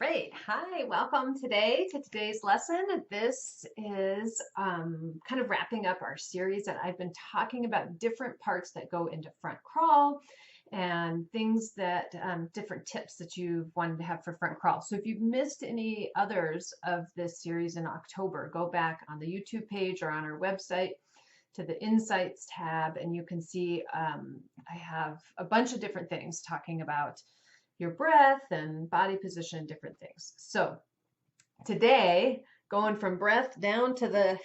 Right. Hi, welcome today to today's lesson. This is kind of wrapping up our series that I've been talking about different parts that go into front crawl and things that different tips that you've wanted to have for front crawl. So if you've missed any others of this series in October, go back on the YouTube page or on our website to the Insights tab, and you can see I have a bunch of different things talking about your breath and body position, different things. So today, going from breath down to the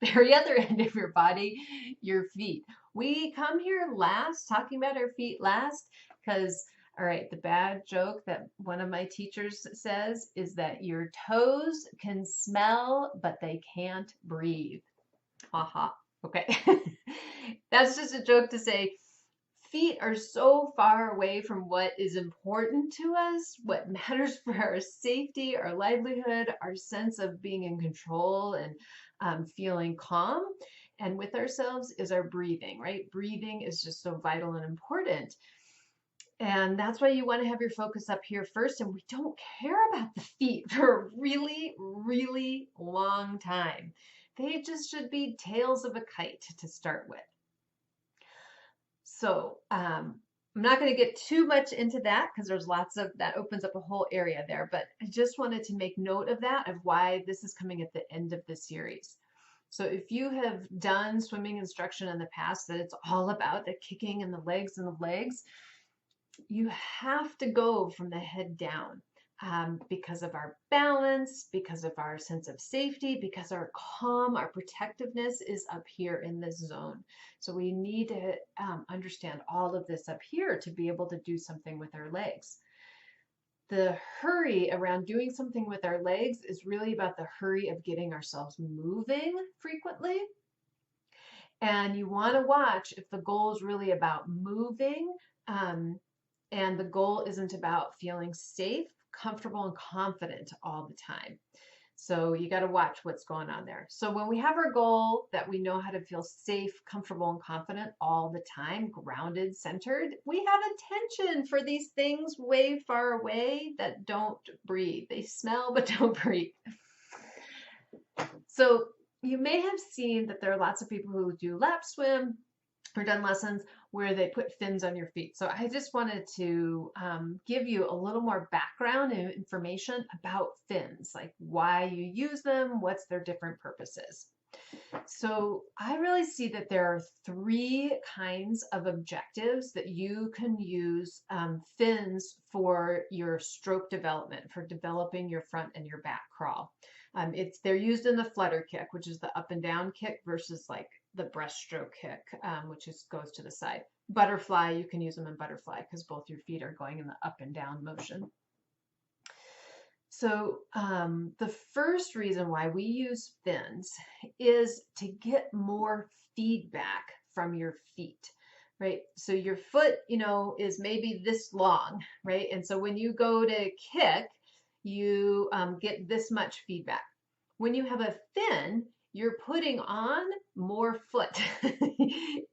very other end of your body, your feet. We come here last, talking about our feet last, because, all right, the bad joke that one of my teachers says is that your toes can smell, but they can't breathe. Haha. Okay. That's just a joke to say feet are so far away from what is important to us, what matters for our safety, our livelihood, our sense of being in control and feeling calm and with ourselves is our breathing, right? Breathing is just so vital and important. And that's why you want to have your focus up here first. And we don't care about the feet for a really, really long time. They just should be tails of a kite to start with. So I'm not going to get too much into that because there's lots of that opens up a whole area there, but I just wanted to make note of that, of why this is coming at the end of the series. So if you have done swimming instruction in the past, that it's all about the kicking and the legs, you have to go from the head down. Because of our balance, because of our sense of safety, because our calm, our protectiveness is up here in this zone. So we need to understand all of this up here to be able to do something with our legs. The hurry around doing something with our legs is really about the hurry of getting ourselves moving frequently. And you want to watch if the goal is really about moving and the goal isn't about feeling safe, comfortable and confident all the time. So you got to watch what's going on there. So when we have our goal that we know how to feel safe, comfortable and confident all the time, grounded, centered, we have attention for these things way far away that don't breathe. They smell but don't breathe. So you may have seen that there are lots of people who do lap swim or done lessons where they put fins on your feet. So I just wanted to give you a little more background and information about fins, like why you use them, what's their different purposes. So I really see that there are three kinds of objectives that you can use fins for your stroke development, for developing your front and your back crawl. They're used in the flutter kick, which is the up and down kick, versus like the breaststroke kick, which goes to the side. Butterfly, you can use them in butterfly because both your feet are going in the up and down motion. So the first reason why we use fins is to get more feedback from your feet, right? So your foot, is maybe this long, right? And so when you go to kick, you get this much feedback. When you have a fin, you're putting on more foot.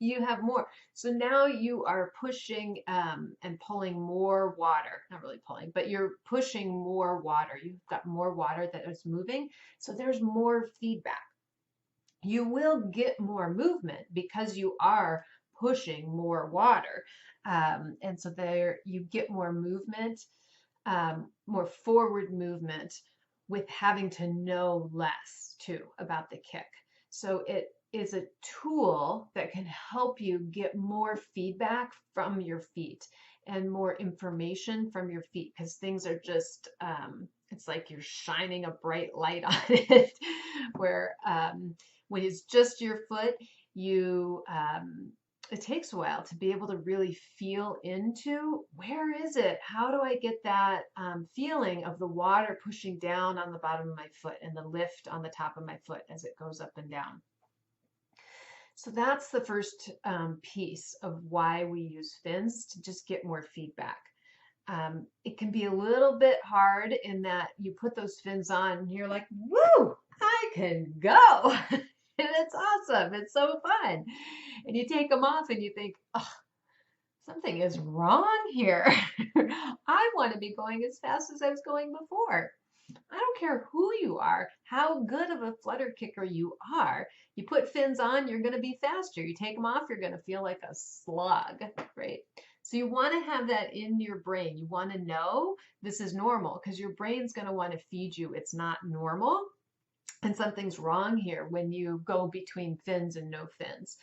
You have more. So now you are pushing and pulling more water. Not really pulling, but you're pushing more water. You've got more water that is moving. So there's more feedback. You will get more movement because you are pushing more water. And so there you get more movement, more forward movement with having to know less too about the kick. So it is a tool that can help you get more feedback from your feet and more information from your feet, because things are just, it's like you're shining a bright light on it, where when it's just your foot, it takes a while to be able to really feel into where is it? How do I get that feeling of the water pushing down on the bottom of my foot and the lift on the top of my foot as it goes up and down? So that's the first piece of why we use fins, to just get more feedback. It can be a little bit hard in that you put those fins on and you're like, woo, I can go. And it's awesome. It's so fun. And you take them off and you think, oh, something is wrong here. I want to be going as fast as I was going before. I don't care who you are, how good of a flutter kicker you are. You put fins on, you're going to be faster. You take them off, you're going to feel like a slug, right? So you want to have that in your brain. You want to know this is normal because your brain's going to want to feed you it's not normal and something's wrong here when you go between fins and no fins.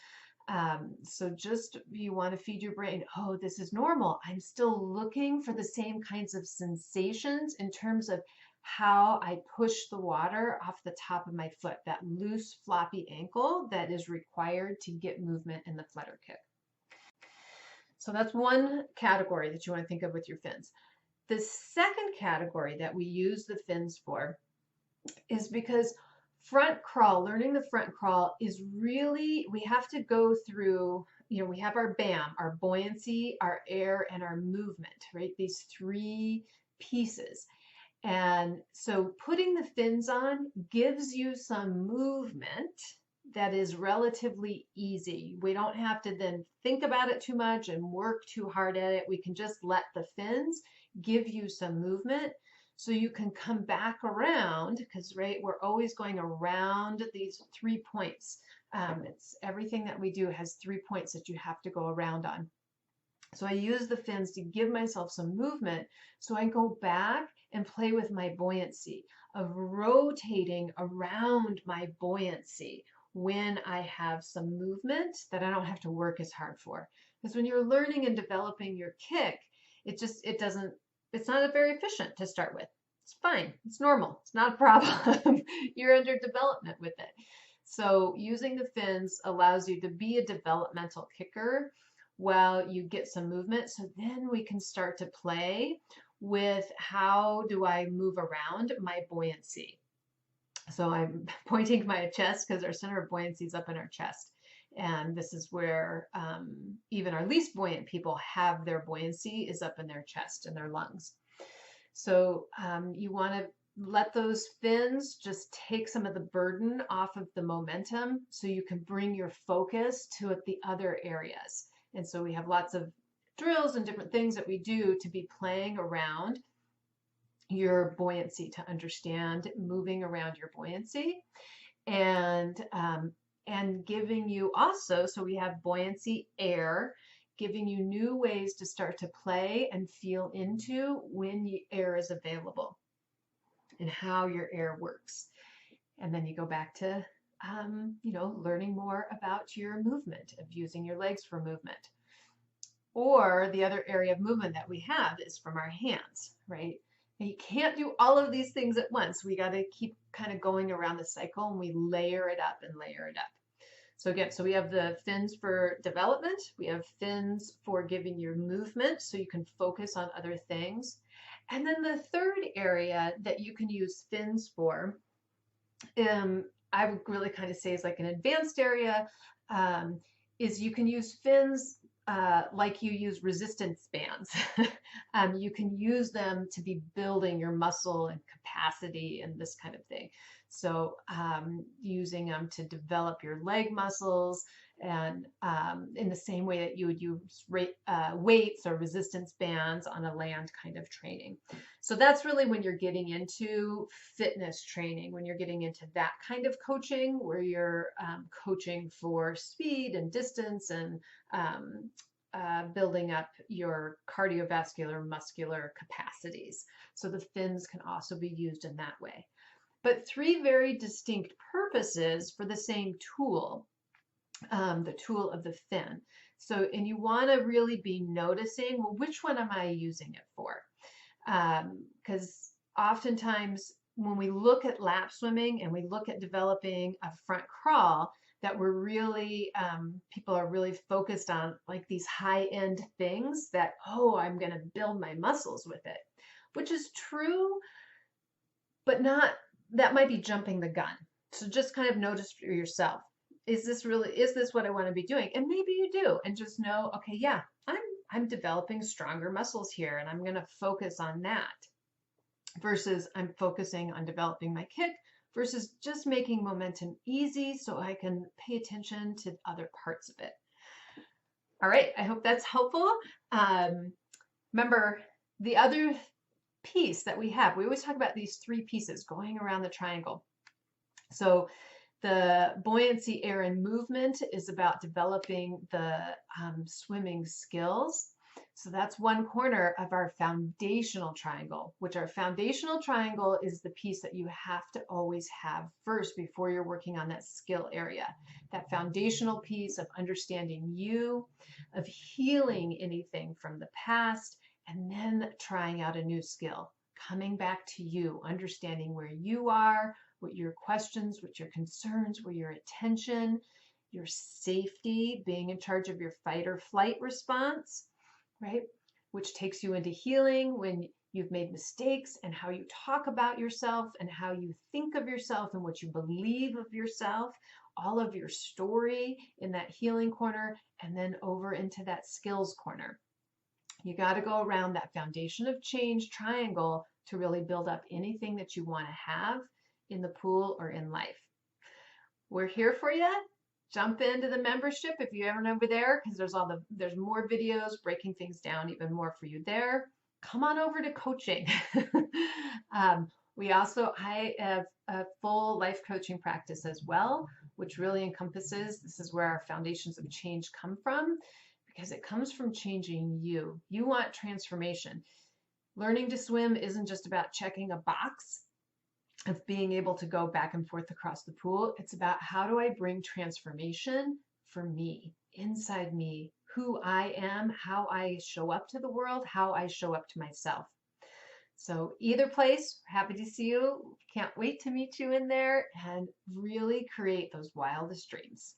So just you want to feed your brain, oh, this is normal. I'm still looking for the same kinds of sensations in terms of how I push the water off the top of my foot, that loose, floppy ankle that is required to get movement in the flutter kick. So that's one category that you want to think of with your fins. The second category that we use the fins for is because front crawl, learning the front crawl is really, we have to go through, we have our BAM, our buoyancy, our air, and our movement, right? These three pieces. And so putting the fins on gives you some movement that is relatively easy. We don't have to then think about it too much and work too hard at it. We can just let the fins give you some movement so you can come back around because, right, we're always going around these 3 points. It's everything that we do has 3 points that you have to go around on. So I use the fins to give myself some movement so I go back and play with my buoyancy, of rotating around my buoyancy when I have some movement that I don't have to work as hard for. Because when you're learning and developing your kick, it's not very efficient to start with. It's fine. It's normal. It's not a problem. You're under development with it. So using the fins allows you to be a developmental kicker while you get some movement. So then we can start to play with how do I move around my buoyancy. So I'm pointing to my chest because our center of buoyancy is up in our chest. And this is where even our least buoyant people have their buoyancy is up in their chest and their lungs. So you want to let those fins just take some of the burden off of the momentum so you can bring your focus to the other areas. And so we have lots of drills and different things that we do to be playing around your buoyancy, to understand moving around your buoyancy and giving you also, so we have buoyancy, air, giving you new ways to start to play and feel into when air is available and how your air works. And then you go back to, learning more about your movement, of using your legs for movement. Or the other area of movement that we have is from our hands, right? And you can't do all of these things at once. We got to keep kind of going around the cycle and we layer it up and layer it up. So again, so we have the fins for development. We have fins for giving you movement so you can focus on other things. And then the third area that you can use fins for, I would really kind of say is like an advanced area, is you can use fins like you use resistance bands. You can use them to be building your muscle and capacity and this kind of thing. So using them to develop your leg muscles and in the same way that you would use weights or resistance bands on a land kind of training. So that's really when you're getting into fitness training, when you're getting into that kind of coaching where you're coaching for speed and distance and building up your cardiovascular muscular capacities. So the fins can also be used in that way. But three very distinct purposes for the same tool, the tool of the fin. So, and you want to really be noticing, well, which one am I using it for? Because oftentimes when we look at lap swimming and we look at developing a front crawl, that we're really, people are really focused on like these high-end things that, oh, I'm going to build my muscles with it, which is true, but not, that might be jumping the gun. So just kind of notice for yourself, is this what I want to be doing? And maybe you do, and just know, okay, yeah, I'm developing stronger muscles here, and I'm going to focus on that versus I'm focusing on developing my kick versus just making momentum easy so I can pay attention to other parts of it. All right, I hope that's helpful. Remember, the other piece that we always talk about these three pieces going around the triangle. So the buoyancy, air, and movement is about developing the swimming skills. So that's one corner of our foundational triangle, which our foundational triangle is the piece that you have to always have first before you're working on that skill area. That foundational piece of understanding you, of healing anything from the past, and then trying out a new skill, coming back to you, understanding where you are, what your questions, what your concerns, where your attention, your safety, being in charge of your fight or flight response, right? Which takes you into healing when you've made mistakes, and how you talk about yourself and how you think of yourself and what you believe of yourself, all of your story in that healing corner, and then over into that skills corner. You got to go around that foundation of change triangle to really build up anything that you want to have in the pool or in life. We're here for you. Jump into the membership if you haven't over there, because there's more videos breaking things down even more for you there. Come on over to coaching. I have a full life coaching practice as well, which really encompasses, this is where our foundations of change come from, because it comes from changing you. You want transformation. Learning to swim isn't just about checking a box of being able to go back and forth across the pool. It's about, how do I bring transformation for me, inside me, who I am, how I show up to the world, how I show up to myself. So either place, happy to see you. Can't wait to meet you in there and really create those wildest dreams.